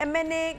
MNA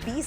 20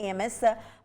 AMS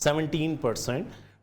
17%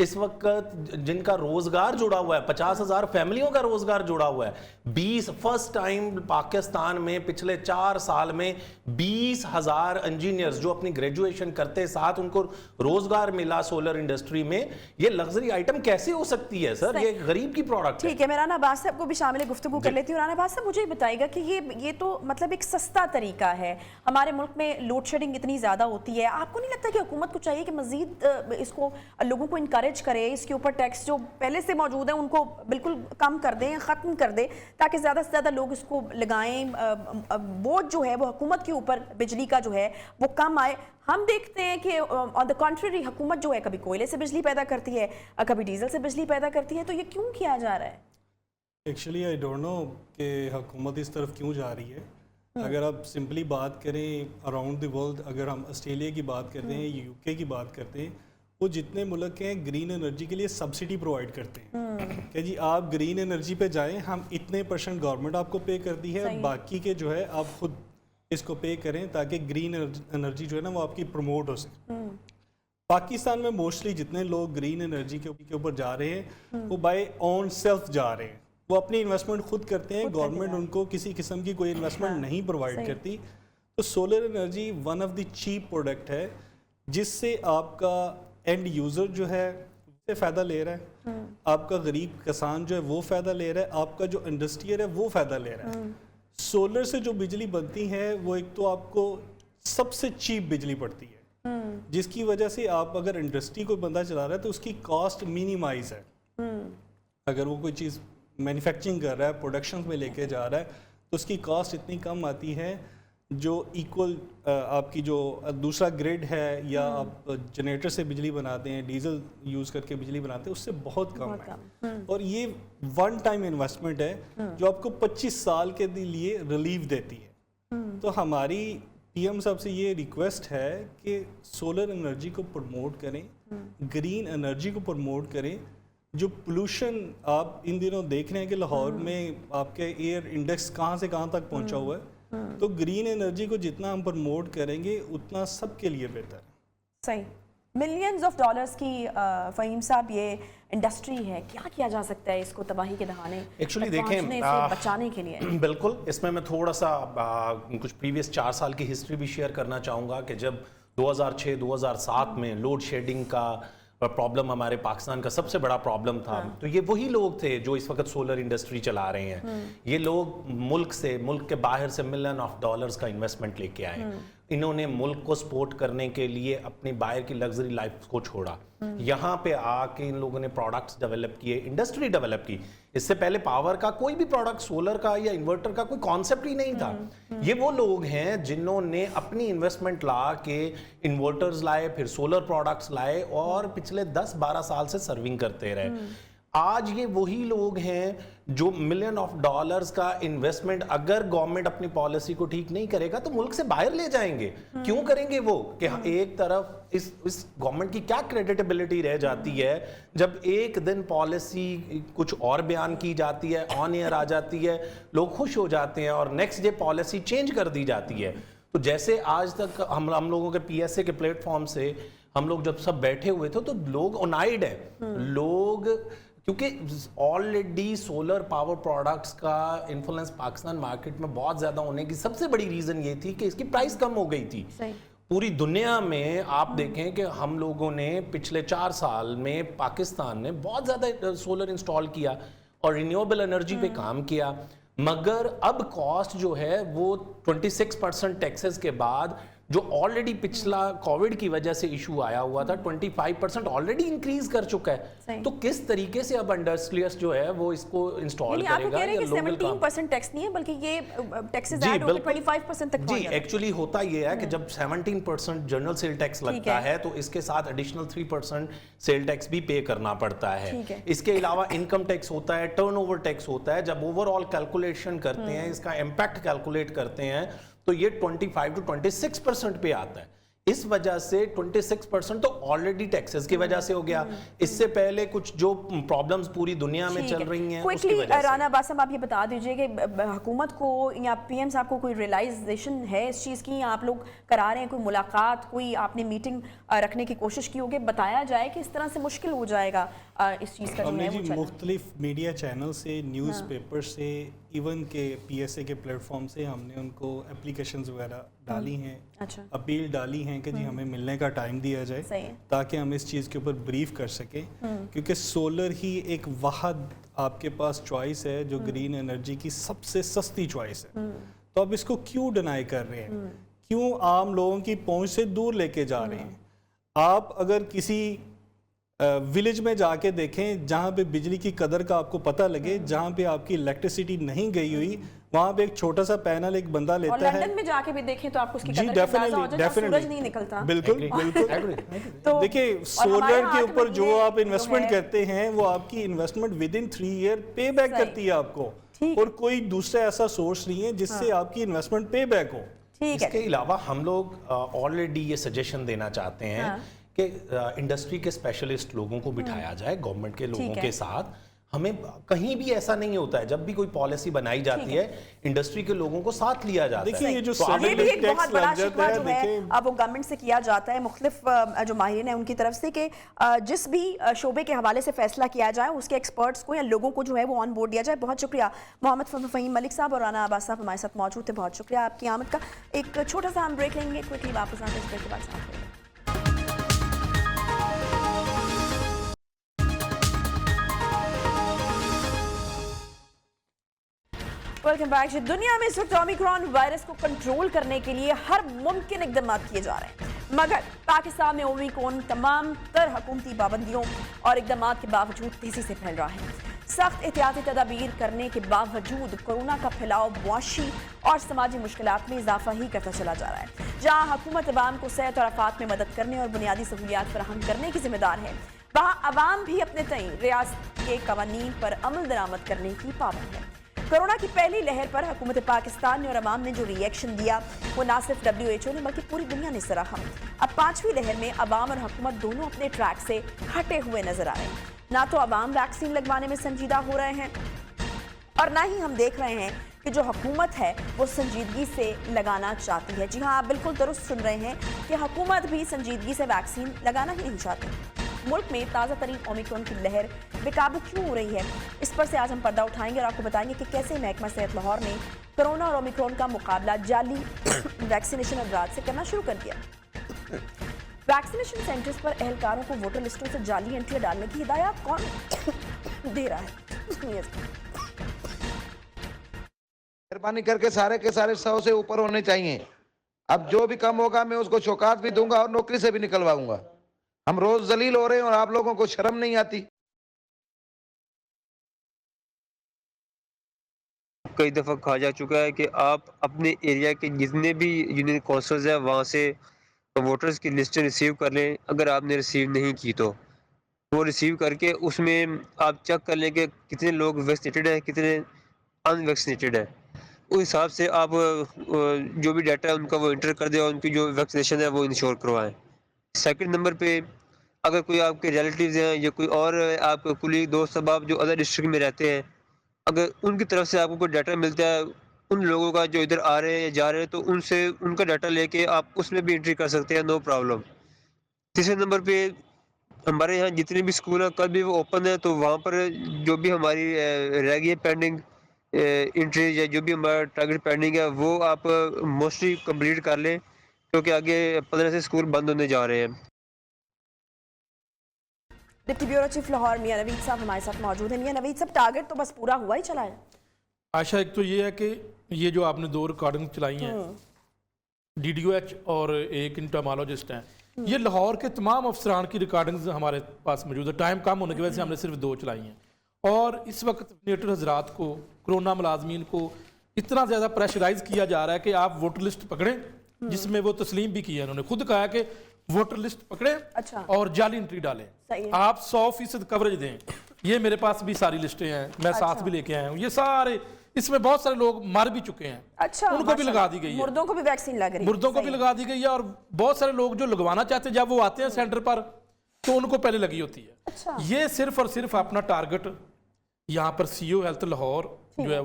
اس وقت جن کا روزگار جڑا ہوا ہے 50,000 فیملیوں کا روزگار جڑا ہوا ہے، فرسٹ ٹائم پاکستان میں پچھلے 4 سال میں 20,000 انجینئرز جو اپنی گریجویشن کرتے ساتھ ان کو روزگار ملا سولر انڈسٹری میں. یہ لگژری آئٹم کیسے ہو سکتی ہے سر؟ یہ غریب کی پروڈکٹ ہے. ٹھیک ہے، میں رانا عباس صاحب کو بھی شامل گفتگو کر لیتی ہوں. رانا عباس صاحب مجھے بتائیے گا کہ یہ تو مطلب ایک سستا طریقہ ہے. ہمارے ملک میں لوڈ شیڈنگ اتنی زیادہ ہوتی ہے، آپ کو نہیں لگتا کہ حکومت کو چاہیے کہ مزید اس کو لوگوں کو انکریج کرے، اس کے اوپر ٹیکس جو پہلے سے موجود ہیں ان کو بالکل کم کر دیں، ختم کر دیں، تاکہ زیادہ سے زیادہ لوگ اس کو لگائیں، بوجھ جو ہے وہ حکومت کے اوپر بجلی کا جو ہے وہ کم آئے. ہم دیکھتے ہیں کہ آن دا کنٹریری حکومت جو ہے کبھی کوئلے سے بجلی پیدا کرتی ہے، کبھی ڈیزل سے بجلی پیدا کرتی ہے. تو یہ کیوں کیا جا رہا ہے؟ ایکچولی آئی ڈونٹ نو کہ حکومت اس طرف کیوں جا رہی ہے. اگر آپ سمپلی بات کریں اراؤنڈ دی ورلڈ، اگر ہم آسٹریلیا کی بات کرتے ہیں، یو کے کی بات کرتے ہیں، وہ جتنے ملک ہیں گرین انرجی کے لیے سبسڈی پرووائڈ کرتے ہیں کہ جی آپ گرین انرجی پہ جائیں، ہم اتنے % گورنمنٹ آپ کو پے کرتی ہے، باقی کے جو ہے آپ خود اس کو پے کریں تاکہ گرین انرجی جو ہے نا وہ آپ کی پروموٹ ہو سکے. پاکستان میں موسٹلی جتنے لوگ گرین انرجی کے اوپر جا رہے ہیں وہ بائی اون سیلف جا رہے ہیں، وہ اپنی انویسٹمنٹ خود کرتے ہیں، گورنمنٹ ان کو کسی قسم کی کوئی انویسٹمنٹ نہیں پرووائڈ کرتی. تو solar energy one of the cheap product ہے جس سے آپ کا اینڈ یوزر جو ہے سے فائدہ لے رہا ہے، آپ کا غریب کسان جو ہے وہ فائدہ لے رہا ہے، آپ کا جو انڈسٹریئر ہے وہ فائدہ لے رہا ہے. سولر سے جو بجلی بنتی ہے وہ ایک تو آپ کو سب سے چیپ بجلی پڑتی ہے، جس کی وجہ سے آپ اگر انڈسٹری کوئی بندہ چلا رہا ہے تو اس کی کاسٹ مینیمائز ہے. اگر وہ کوئی چیز مینوفیکچرنگ کر رہا ہے، پروڈکشن میں لے کے جا رہا ہے، تو اس کی کاسٹ اتنی کم آتی ہے جو ایکول آپ کی جو دوسرا گریڈ ہے یا آپ جنریٹر سے بجلی بناتے ہیں، ڈیزل یوز کر کے بجلی بناتے ہیں، اس سے بہت کم ہے. اور یہ ون ٹائم انویسٹمنٹ ہے جو آپ کو 25 سال کے لیے ریلیف دیتی ہے. تو ہماری پی ایم صاحب سے یہ ریکویسٹ ہے کہ سولر انرجی کو پروموٹ کریں، گرین انرجی کو پروموٹ کریں. جو پولوشن آپ ان دنوں دیکھ رہے ہیں کہ لاہور میں آپ کے ایئر انڈیکس کہاں سے کہاں تک پہنچا ہوا ہے، تو گرین انرجی کو جتنا ہم پروموٹ کریں گے اتنا سب کے لیے بہتر ہے. صحیح. ملینز آف ڈالرز کی فہیم صاحب یہ انڈسٹری ہے، کیا کیا جا سکتا ہے اس کو تباہی کے دہانے ایکچولی دیکھیں بچانے کے لیے؟ بالکل، اس میں تھوڑا سا کچھ پریویس 4 سال کی ہسٹری بھی شیئر کرنا چاہوں گا کہ جب 2006-2007 میں لوڈ شیڈنگ کا پرابلم ہمارے پاکستان کا سب سے بڑا پرابلم تھا، تو یہ وہی لوگ تھے جو اس وقت سولر انڈسٹری چلا رہے ہیں. یہ لوگ ملک کے باہر سے ملین آف ڈالرز کا انویسٹمنٹ لے کے آئے. انہوں نے ملک کو سپورٹ کرنے کے لیے اپنی باہر کی لگژری لائف کو چھوڑا، یہاں پہ آ کے ان لوگوں نے پروڈکٹس ڈیولپ کیے، انڈسٹری ڈیولپ کی. اس سے پہلے پاور کا کوئی بھی پروڈکٹ، سولر کا یا انورٹر کا کوئی کانسیپٹ ہی نہیں تھا. یہ وہ لوگ ہیں جنہوں نے اپنی انویسٹمنٹ لا کے انورٹرز لائے، پھر سولر پروڈکٹس لائے اور پچھلے 10-12 سال سے سرونگ کرتے رہے. آج یہ وہی لوگ ہیں جو ملین آف ڈالرز کا انویسٹمنٹ اگر گورنمنٹ اپنی پالیسی کو ٹھیک نہیں کرے گا تو ملک سے باہر لے جائیں گے. کیوں کریں گے وہ؟ کہ ایک طرف اس گورنمنٹ کی کیا کریڈیٹیبلٹی رہ جاتی ہے جب ایک دن پالیسی کچھ اور بیان کی جاتی ہے، آن ایئر آ جاتی ہے، لوگ خوش ہو جاتے ہیں اور نیکسٹ ڈے پالیسی چینج کر دی جاتی ہے. تو جیسے آج تک ہم لوگوں کے پی ایس اے کے پلیٹ فارم سے ہم لوگ جب سب بیٹھے ہوئے تھے تو لوگ اونائڈ ہیں، لوگ کیونکہ آلریڈی سولر پاور پروڈکٹس کا انفلوئنس پاکستان مارکیٹ میں بہت زیادہ ہونے کی سب سے بڑی ریزن یہ تھی کہ اس کی پرائس کم ہو گئی تھی. پوری دنیا میں آپ دیکھیں کہ ہم لوگوں نے پچھلے 4 سال میں پاکستان نے بہت زیادہ سولر انسٹال کیا اور رینیویبل انرجی پہ کام کیا، مگر اب کاسٹ جو ہے وہ 26% ٹیکسز کے بعد جو آلریڈی پچھلا کووڈ کی وجہ سے ایشو آیا ہوا تھا 25% آلریڈی انکریز کر چکا ہے. تو کس طریقے سے اب انڈسٹریلسٹ جو ہے وہ اس کو انسٹال کرے گا؟ یہ 17% ٹیکس نہیں ہے بلکہ یہ ٹیکسز ایڈ ہو کے 25% تک. جی ایکچولی ہوتا یہ ہے کہ جب 17% جنرل سیل ٹیکس لگتا ہے تو اس کے ساتھ ایڈیشنل 3% سیل ٹیکس بھی پے کرنا پڑتا ہے. اس کے علاوہ انکم ٹیکس ہوتا ہے، ٹرن اوور ٹیکس ہوتا ہے. جب اوور آل کیلکولیشن کرتے ہیں، اس کا امپیکٹ کیلکولیٹ کرتے ہیں تو یہ 25 to 26% پہ آتا ہے. اس وجہ سے 26% تو آلریڈی ٹیکسز کی وجہ سے ہو گیا. اس سے پہلے کچھ جو پرابلمز پوری دنیا میں چل رہی ہیں اس کی وجہ سے. رانا عباس صاحب آپ یہ بتا دیجئے کہ حکومت کو یا پی ایم صاحب کو کوئی ریئلائزیشن ہے اس چیز کی, آپ لوگ کرا رہے ہیں کوئی ملاقات, کوئی آپ نے میٹنگ رکھنے کی کوشش کی ہوگی, بتایا جائے کہ اس طرح سے مشکل ہو جائے گا اس چیز کا جو ہے وہ چلنا؟ مختلف میڈیا چینل سے, نیوز پیپر سے, ایون کے پی ایس اے کے پلیٹ فارم سے ہم نے ان کو اپلیکیشنز وغیرہ ڈالی ہیں, اپیل ڈالی ہیں کہ جی ہمیں ملنے کا ٹائم دیا جائے تاکہ ہم اس چیز کے اوپر بریف کر سکیں, کیونکہ سولر ہی ایک واحد آپ کے پاس چوائس ہے جو گرین انرجی کی سب سے سستی چوائس ہے. تو اب اس کو کیوں ڈینائی کر رہے ہیں, کیوں عام لوگوں کی پہنچ سے دور لے کے جا رہے ہیں؟ آپ اگر کسی ولیج میں جا کے دیکھیں جہاں پہ بجلی کی قدر کا آپ کو پتہ لگے, جہاں پہ آپ کی الیکٹریسٹی نہیں گئی ہوئی, وہاں پہ ایک چھوٹا سا پینل ایک بندہ لیتا ہے. اور لندن میں جا کے بھی دیکھیں تو آپ کو اس کی قدر کا اندازہ ہو جائے, سورج نہیں نکلتا. بالکل بالکل. دیکھیں سولر کے اوپر جو آپ انویسٹمنٹ کرتے ہیں وہ آپ کی investment within 3 year pay back کرتی ہے آپ کو, اور کوئی دوسرا ایسا سورس نہیں ہے جس سے آپ کی انویسٹمنٹ پے بیک ہو. اس کے علاوہ ہم لوگ آلریڈی یہ سجیشن دینا چاہتے ہیں کہ انڈسٹری کے اسپیشلسٹ لوگوں کو بٹھایا جائے گورنمنٹ کے لوگوں کے ساتھ. ہمیں کہیں بھی ایسا نہیں ہوتا ہے, جب بھی کوئی پالیسی بنائی جاتی ہے انڈسٹری کے لوگوں کو ساتھ لیا جاتا ہے. دیکھیں یہ بھی ایک بہت بڑا شکوہ جو ہے اب وہ گورنمنٹ سے کیا جاتا ہے, مختلف جو ماہرین ہیں ان کی طرف سے, کہ جس بھی شعبے کے حوالے سے فیصلہ کیا جائے اس کے ایکسپرٹس کو یا لوگوں کو جو ہے وہ آن بورڈ دیا جائے. بہت شکریہ محمد فہیم ملک صاحب اور رانا عباس صاحب ہمارے ساتھ موجود تھے. بہت شکریہ آپ کی آمد کا. ایک چھوٹا سا ہم بریک لیں گے, کوئکلی واپس آتے ہیں, اس بریک کے بعد ساتھ رہیں گے. Welcome back. دنیا میں اس وقت اومیکرون وائرس کو کنٹرول کرنے کے لیے ہر ممکن اقدامات کیے جا رہے ہیں, مگر پاکستان میں اومیکرون تمام تر حکومتی پابندیوں اور اقدامات کے باوجود تیزی سے پھیل رہا ہے. سخت احتیاطی تدابیر کرنے کے باوجود کورونا کا پھیلاؤ معاشی اور سماجی مشکلات میں اضافہ ہی کرتا چلا جا رہا ہے. جہاں حکومت عوام کو صحت اور آفات میں مدد کرنے اور بنیادی سہولیات فراہم کرنے کی ذمہ دار ہے, وہاں عوام بھی اپنے تئیں ریاست کے قوانین پر عمل درآمد کرنے کی پابند ہے. کورونا کی پہلی لہر پر حکومت پاکستان نے اور عوام نے جو ری ایکشن دیا وہ نہ صرف WHO نے بلکہ پوری دنیا نے سراہا. اب 5ویں لہر میں عوام اور حکومت دونوں اپنے ٹریک سے ہٹے ہوئے نظر آ رہے ہیں. نہ تو عوام ویکسین لگوانے میں سنجیدہ ہو رہے ہیں اور نہ ہی ہم دیکھ رہے ہیں کہ جو حکومت ہے وہ سنجیدگی سے لگانا چاہتی ہے. جی ہاں, آپ بالکل درست سن رہے ہیں کہ حکومت بھی سنجیدگی سے ویکسین لگانا ہی نہیں چاہتی. ملک میں تازہ ترین اومیکرون کی لہر بے قابو کیوں ہو رہی ہے, اس پر سے آج ہم پردہ اٹھائیں گے اور آپ کو بتائیں گے کہ کیسے محکمہ صحت لاہور نے کرونا اور اومیکرون کا مقابلہ جعلی ویکسینیشن ادوات سے کرنا شروع کر دیا. ویکسینیشن سینٹرز پر اہلکاروں کو ووٹر لسٹوں سے جعلی انٹریاں ڈالنے کی ہدایات کون دے رہا ہے؟ مہربانی کر کے سارے 100 سے اوپر ہونے چاہیے. اب جو بھی کم ہوگا میں اس کو چوکاٹ بھی دوں گا اور نوکری سے بھی نکلواؤں گا. ہم روز ذلیل ہو رہے ہیں اور آپ لوگوں کو شرم نہیں آتی. کئی دفعہ کہا جا چکا ہے کہ آپ اپنے ایریا کے جتنے بھی یونین کونسلز ہیں وہاں سے ووٹرز کی لسٹیں ریسیو کر لیں. اگر آپ نے ریسیو نہیں کی تو وہ ریسیو کر کے اس میں آپ چیک کر لیں کہ کتنے لوگ ویکسینیٹڈ ہیں, کتنے ان ویکسینیٹڈ ہیں. اس حساب سے آپ جو بھی ڈیٹا ہے ان کا وہ انٹر کر دیں اور ان کی جو ویکسینیشن ہے وہ انشور کروائیں. سیکنڈ نمبر پہ اگر کوئی آپ کے ریلیٹیوز ہیں یا کوئی اور آپ کے کولیگ دوست احباب جو ادر ڈسٹرکٹ میں رہتے ہیں, اگر ان کی طرف سے آپ کو کوئی ڈیٹا ملتا ہے ان لوگوں کا جو ادھر آ رہے ہیں یا جا رہے ہیں, تو ان سے ان کا ڈیٹا لے کے آپ اس میں بھی انٹری کر سکتے ہیں, نو پرابلم. تیسرے نمبر پہ ہمارے یہاں جتنے بھی اسکول ہیں کل بھی وہ اوپن ہے, تو وہاں پر جو بھی ہماری رہ گئی ہے پینڈنگ انٹری یا جو بھی ہمارا ٹارگیٹ پینڈنگ ہے وہ آپ موسٹلی کمپلیٹ کر لیں, کیونکہ آگے 15 سے اسکول بند ہونے جا رہے ہیں. ڈپٹی بیورو چیف لاہور میاں نوید صاحب ہمارے ساتھ موجود ہیں. میاں نوید صاحب, ٹارگیٹ تو بس پورا ہوا ہی چلا ہے. عائشہ, ایک تو یہ ہے کہ یہ جو آپ نے 2 ریکارڈنگ چلائی ہیں, DDOH اور ایک انٹامالوجسٹ ہیں, یہ لاہور کے تمام افسران کی ریکارڈنگز ہمارے پاس موجود ہے. ٹائم کم ہونے کی وجہ سے ہم نے صرف 2 چلائی ہیں. اور اس وقت ویکسینیٹر حضرات کو, کرونا ملازمین کو اتنا زیادہ پریشرائز کیا جا رہا ہے کہ آپ ووٹر لسٹ پکڑیں, جس میں وہ تسلیم بھی کیا ہے, انہوں نے خود کہا کہ ووٹر لسٹ پکڑیں اور جعلی انٹری ڈالیں, آپ 100% کوریج دیں. یہ میرے پاس بھی ساری لسٹیں ہیں, میں ساتھ بھی لے کے آیا ہوں. یہ سارے اس میں بہت سارے لوگ مر بھی چکے ہیں, اچھا ان کو بھی لگا دی گئی ہے, مردوں کو بھی ویکسین لگ رہی ہے, مردوں کو بھی لگا دی گئی ہے, اور بہت سارے لوگ جو لگوانا چاہتے ہیں جب وہ آتے ہیں سینٹر پر تو ان کو پہلے لگی ہوتی ہے. اچھا یہ صرف اور صرف اپنا ٹارگٹ یہاں پر سی او ہیلتھ لاہور جو ہے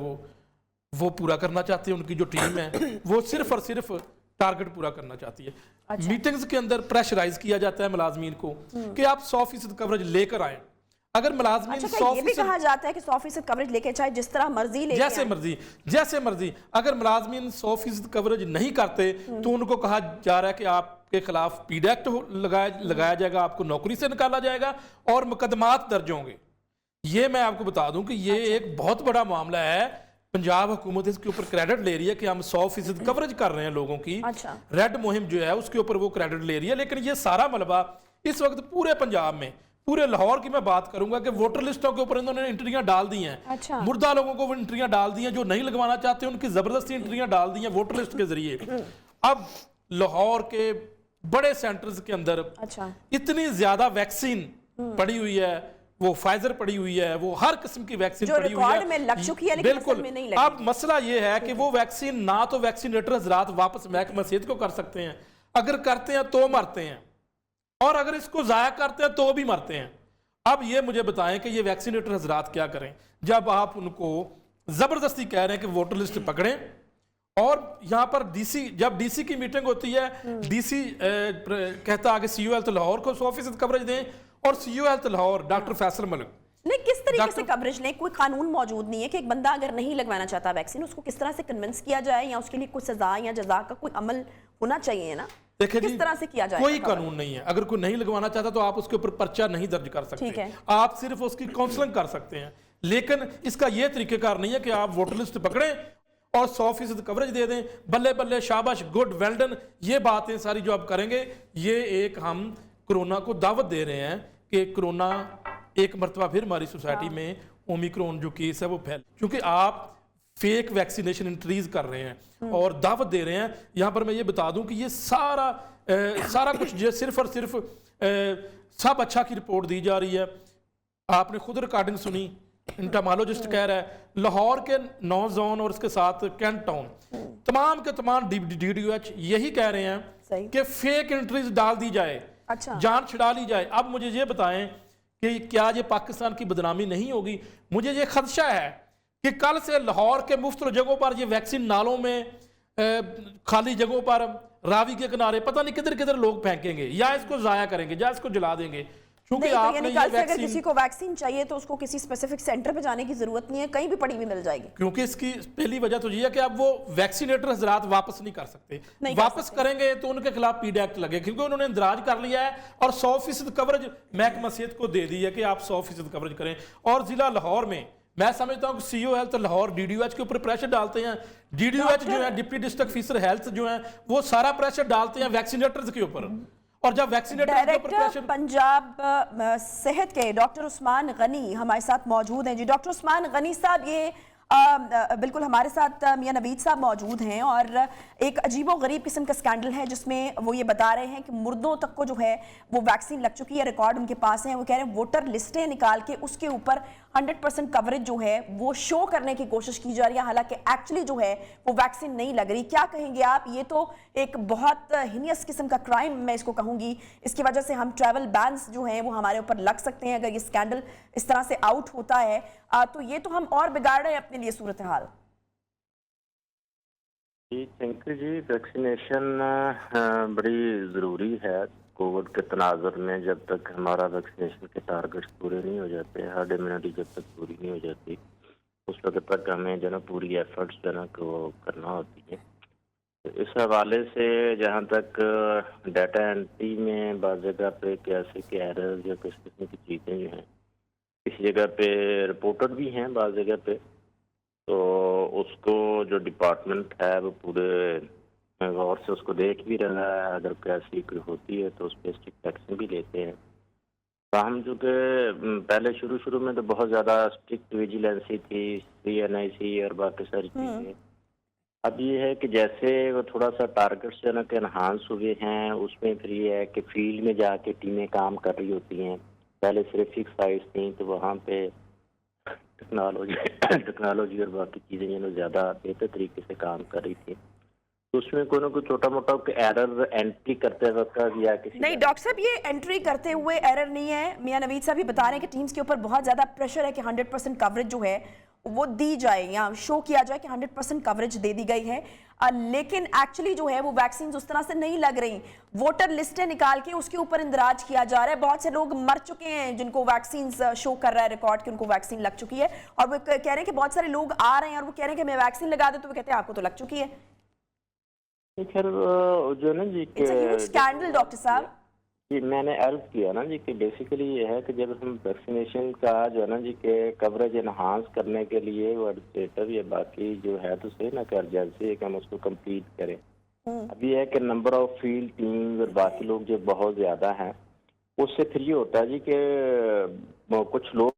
وہ پورا کرنا چاہتے ہیں. ان کی جو ٹیم ہے وہ صرف اور صرف ٹارگٹ پورا کرنا چاہتی ہے. میٹنگز کے اندر پریشرائز کیا جاتا ہے ملازمین کو کہ آپ 100% کوریج لے کر آئیں. اگر ملازمین 100% یہ بھی کہا جاتا ہے کہ 100% کوریج لے کے چاہے جس طرح مرضی لے جیسے مرضی اگر ملازمین 100% کوریج نہیں کرتے تو ان کو کہا جا رہا ہے کہ آپ کے خلاف پی ڈی ایکٹ لگایا جائے گا, آپ کو نوکری سے نکالا جائے گا اور مقدمات درج ہوں گے. یہ میں آپ کو بتا دوں کہ یہ ایک بہت بڑا معاملہ ہے. پنجاب حکومت اس کے اوپر کریڈٹ لے رہی ہے کہ ہم 100% کوریج کر رہے ہیں لوگوں کی. ریڈ مہم جو ہے اس کے اوپر وہ کریڈٹ لے رہی ہے, لیکن یہ سارا ملبہ اس وقت پورے پنجاب میں, پورے لاہور کی میں بات کروں گا کہ ووٹر لسٹوں کے اوپر انہوں نے انٹریاں ڈال دی ہیں. مردہ لوگوں کو وہ انٹریاں ڈال دی ہیں, جو نہیں لگوانا چاہتے ان کی زبردستی انٹریاں ڈال دی ہیں ووٹر لسٹ کے ذریعے. اب لاہور کے بڑے سینٹرز کے اندر اتنی زیادہ ویکسین پڑی ہوئی ہے, وہ فائزر پڑی ہوئی ہے, وہ ہر قسم کی ویکسین پڑی ہوئی ہے. بالکل. اب مسئلہ یہ ہے کہ وہ ویکسین نہ تو ویکسینیٹر حضرات واپس محکمہ صحت کو کر سکتے ہیں, اگر کرتے ہیں تو مرتے ہیں, اور اگر اس کو ضائع کرتے ہیں تو بھی مرتے ہیں. اب یہ مجھے بتائیں کہ یہ ویکسینیٹر حضرات کیا کریں جب آپ ان کو زبردستی کہہ رہے ہیں کہ ووٹر لسٹ پکڑیں, اور یہاں پر جب ڈی سی کی میٹنگ ہوتی ہے, ڈی سی کہتا ہے کہ سی او ہیلتھ لاہور کو 100% کوریج دیں, اور C O health Lahore doctor Faisal Malik نہیں کس طریقے سے کوریج لیں. کوئی قانون موجود نہیں ہے کہ ایک بندہ اگر نہیں لگوانا چاہتا ویکسین اس کو کس طرح سے کنونس کیا جائے, یا اس کے لیے کوئی سزا یا جزا کا کوئی عمل ہونا چاہیے نا. کس طرح سے کیا جائے؟ کوئی قانون نہیں ہے. اگر کوئی نہیں لگوانا چاہتا تو آپ اس کے اوپر پرچہ نہیں درج کر سکتے, آپ صرف اس کی کاؤنسلنگ کر سکتے ہیں. لیکن اس کا یہ طریقہ کار نہیں ہے کہ آپ ووٹر لسٹ پکڑیں اور 100% کوریج دے دیں, بلے بلے شاباش گڈ ویل ڈن. یہ باتیں ساری جو آپ کریں گے, یہ ایک ہم کرونا کو دعوت دے رہے ہیں کہ کرونا ایک مرتبہ پھر ہماری سوسائٹی میں اومیکرون جو کیس ہے وہ پھیل, کیونکہ آپ فیک ویکسینیشن انٹریز کر رہے ہیں اور دعوت دے رہے ہیں. یہاں پر میں یہ بتا دوں کہ یہ سارا کچھ جو صرف اور صرف سب اچھا کی رپورٹ دی جا رہی ہے. آپ نے خود ریکارڈنگ سنی, انٹامالوجسٹ کہہ رہا ہے لاہور کے 9 زون اور اس کے ساتھ کینٹ ٹاؤن تمام کے تمام ڈی ڈی او ایچ یہی کہہ رہے ہیں کہ فیک انٹریز ڈال دی جائے, جان چھڑا لی جائے. اب مجھے یہ بتائیں کہ کیا یہ پاکستان کی بدنامی نہیں ہوگی؟ مجھے یہ خدشہ ہے کہ کل سے لاہور کے مختلف جگہوں پر یہ ویکسین نالوں میں, خالی جگہوں پر, راوی کے کنارے پتہ نہیں کدھر کدھر لوگ پھینکیں گے, یا اس کو ضائع کریں گے یا اس کو جلا دیں گے. کیونکہ آپ نے یہ اگر کسی کو ویکسین چاہیے تو اس کو کسی اسپیسیفک سینٹر پہ جانے کی ضرورت نہیں ہے, کہیں بھی پڑی ہوئی مل جائے گی. کیونکہ اس کی پہلی وجہ تو یہ ہے کہ اب وہ ویکسینیٹر حضرات واپس نہیں کر سکتے. واپس کریں گے تو ان کے خلاف پی ڈی ایکٹ لگے, کیونکہ انہوں نے اندراج کر لیا ہے اور 100% کوریج محکمہ صحت کو دے دی ہے کہ آپ 100% کوریج کریں. اور ضلع لاہور میں میں سمجھتا ہوں کہ C O health Lahore D D O H کے اوپر پریشر ڈالتے ہیں. ڈی ڈی او ایچ جو ہے ڈپٹی ڈسٹرکٹ آفیسر ہیلتھ جو ہیں وہ سارا پریشر ڈالتے ہیں ویکسینیٹرز کے اوپر, اور جب ڈائریکٹر پنجاب صحت کے ڈاکٹر عثمان غنی ہمارے ساتھ موجود ہیں. جی ڈاکٹر عثمان غنی صاحب, یہ بالکل ہمارے ساتھ میاں نوید صاحب موجود ہیں, اور ایک عجیب و غریب قسم کا سکینڈل ہے جس میں وہ یہ بتا رہے ہیں کہ مردوں تک کو جو ہے وہ ویکسین لگ چکی ہے, ریکارڈ ان کے پاس ہیں. وہ کہہ رہے ہیں ووٹر لسٹیں نکال کے اس کے اوپر 100% کوریج جو ہے وہ شو کرنے کی کوشش کی جا رہی ہے, حالانکہ ایکچولی جو ہے وہ ویکسین نہیں لگ رہی. کیا کہیں گے آپ؟ یہ تو ایک بہت ہینیس قسم کا کرائم میں اس کو کہوں گی. اس کی وجہ سے ہم ٹریول بینز جو ہیں وہ ہمارے اوپر لگ سکتے ہیں اگر یہ سکینڈل اس طرح سے آؤٹ ہوتا ہے, تو یہ تو ہم اور بگاڑ رہے ہیں اپنے لیے صورتحال. جی تھینک یو. جی ویکسینیشن بڑی ضروری ہے کووڈ کے تناظر میں. جب تک ہمارا ویکسینیشن کے ٹارگیٹس پورے نہیں ہو جاتے, ہرڈ امیونٹی جب تک پوری نہیں ہو جاتی, اس وقت تک ہمیں جو نا پوری ایفرٹس جو ہے نا وہ کرنا ہوتی ہے. اس حوالے سے جہاں تک ڈیٹا انٹری میں بعض جگہ پہ کیسے کہ ایررز یا کس قسم کی چیزیں جو ہیں کسی جگہ پہ رپورٹڈ بھی ہیں, بعض جگہ پہ تو اس کو جو ڈپارٹمنٹ ہے وہ پورے غور سے اس کو دیکھ بھی رہا ہے. اگر ایسی کوئی ہوتی ہے تو اس پہ اسٹرکٹ ایکشن بھی لیتے ہیں. ہم چونکہ پہلے شروع میں تو بہت زیادہ اسٹرکٹ ویجیلنسی تھی, CNIC اور باقی ساری چیزیں. اب یہ ہے کہ جیسے وہ تھوڑا سا ٹارگیٹس جو ہے نا کہ انہانس ہوئے ہیں, اس میں پھر یہ ہے کہ فیلڈ میں جا کے ٹیمیں کام کر رہی ہوتی ہیں. پہلے صرف فکس سائٹس تھیں تو وہاں پہ ٹیکنالوجی اور باقی چیزیں جو زیادہ بہتر طریقے سے کام کر رہی تھی، تو اس میں کوئی نہ کوئی چھوٹا موٹا ایرر انٹری کرتے وقت یا کسی نہیں ڈاکٹر صاحب، یہ انٹری کرتے ہوئے ایرر نہیں ہے. میاں نوید صاحب یہ بتا رہے ہیں کہ ٹیمز کے اوپر بہت زیادہ پریشر ہے کہ 100% کوریج جو ہے وہ دی جائے یا شو کیا جائے کہ 100% کوریج دے دی گئی ہے، لیکن ایکچولی جو ہے وہ ویکسینز اس طرح سے نہیں لگ رہی. ووٹر لسٹیں نکال کے اس کے اوپر اندراج کیا جا رہا ہے. بہت سے لوگ مر چکے ہیں جن کو ویکسینز شو کر رہا ہے ریکارڈ کہ ان کو ویکسین لگ چکی ہے، اور وہ کہہ رہے ہیں کہ بہت سارے لوگ آ رہے ہیں اور وہ کہہ رہے ہیں کہ میں ویکسین لگا دوں، تو وہ کہتے ہیں آپ کو تو لگ چکی ہے. خیر جو نا جی it's a huge scandal doctor صاحب. جی میں نے عرض کیا نا جی کہ بیسیکلی یہ ہے کہ جب ہم ویکسینیشن کا جو ہے نا جی کہ کوریج انہانس کرنے کے لیے وہ ایڈمنسٹریٹر یا باقی جو ہے تو صحیح نا کہ ارجنسی ہے کہ ہم اس کو کمپلیٹ کریں. ابھی ہے کہ نمبر آف فیلڈ ٹیم اور باقی لوگ جو بہت زیادہ ہیں، اس سے پھر یہ ہوتا ہے جی کہ کچھ لوگ